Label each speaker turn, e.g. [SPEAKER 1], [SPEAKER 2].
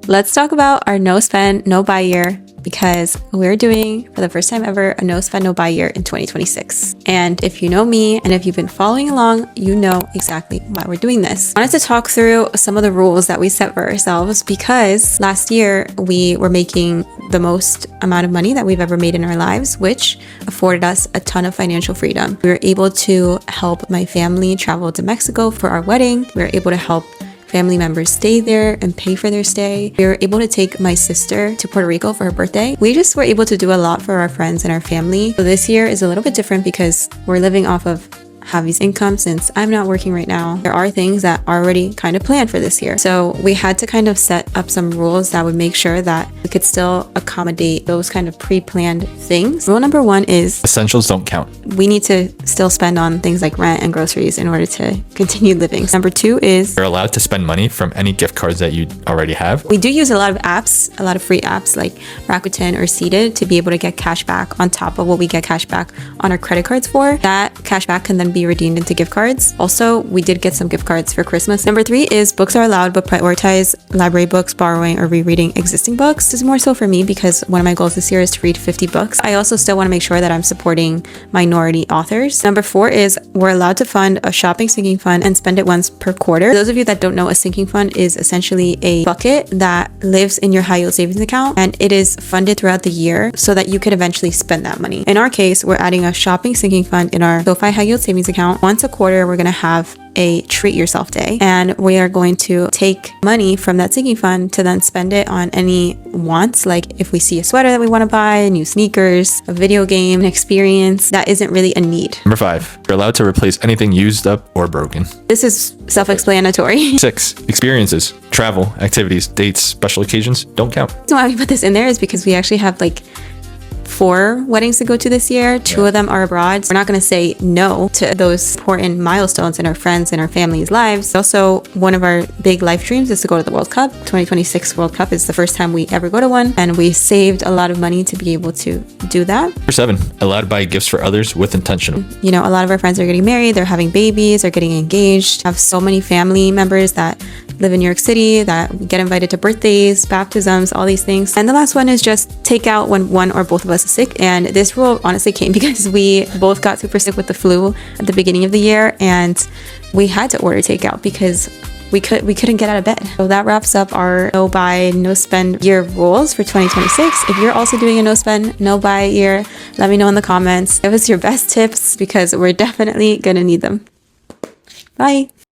[SPEAKER 1] Let's talk about our no spend, no buy year, because we're doing, for the first time ever, a no spend, no buy year in 2026. And if you know me and if you've been following along, you know exactly why we're doing this. I wanted to talk through some of the rules that we set for ourselves because last year we were making the most amount of money that we've ever made in our lives, which afforded us a ton of financial freedom. We were able to help my family travel to Mexico for our wedding. We were able to help family members stay there and pay for their stay. We were able to take my sister to Puerto Rico for her birthday. We just were able to do a lot for our friends and our family. So this year is a little bit different because we're living off of Javi's income since I'm not working right now. There are things that are already kind of planned for this year. So we had to kind of set up some rules that would make sure that we could still accommodate those kind of pre-planned things. Rule number one is
[SPEAKER 2] essentials don't count.
[SPEAKER 1] We need to still spend on things like rent and groceries in order to continue living. Number two is
[SPEAKER 2] You're allowed to spend money from any gift cards that you already have.
[SPEAKER 1] we do use a lot of apps, a lot of free apps like Rakuten or Seated to be able to get cash back on top of what we get cash back on our credit cards for. That cash back can then be redeemed into gift cards. Also, we did get some gift cards for Christmas. Number three is books are allowed, but prioritize library books, borrowing, or rereading existing books. This is more so for me because one of my goals this year is to read 50 books. I also still want to make sure that I'm supporting minority authors. Number four is we're allowed to fund a shopping sinking fund and spend it once per quarter. For those of you that don't know, a sinking fund is essentially a bucket that lives in your high yield savings account and it is funded throughout the year so that you could eventually spend that money. In our case, we're adding a shopping sinking fund in our SoFi high yield savings account. Once a quarter, we're going to have a treat yourself day and we are going to take money from that sinking fund to then spend it on any wants, like if we see a sweater that we want to buy, new sneakers, a video game, an experience that isn't really a need.
[SPEAKER 2] Number five, you're allowed to replace anything used up or broken.
[SPEAKER 1] This is self-explanatory.
[SPEAKER 2] Six, experiences, travel, activities, dates, special occasions don't count.
[SPEAKER 1] The reason why we put this in there is because we actually have like 4 weddings to go to this year. 2 of them are abroad. So we're not going to say no to those important milestones in our friends and our family's lives. Also, one of our big life dreams is to go to the World Cup. 2026 World Cup is the first time we ever go to one. And we saved a lot of money to be able to do that.
[SPEAKER 2] Number seven, allowed to buy gifts for others with intention.
[SPEAKER 1] You know, a lot of our friends are getting married. They're having babies. They're getting engaged. I have so many family members that live in New York City that get invited to birthdays, baptisms, all these things. And the last one is just take out when one or both of us is sick. And this rule honestly came because we both got super sick with the flu at the beginning of the year and we had to order takeout because we couldn't get out of bed. So that wraps up our no buy, no spend year rules for 2026. If you're also doing a no spend, no buy year, let me know in the comments. Give us your best tips because we're definitely gonna need them. Bye.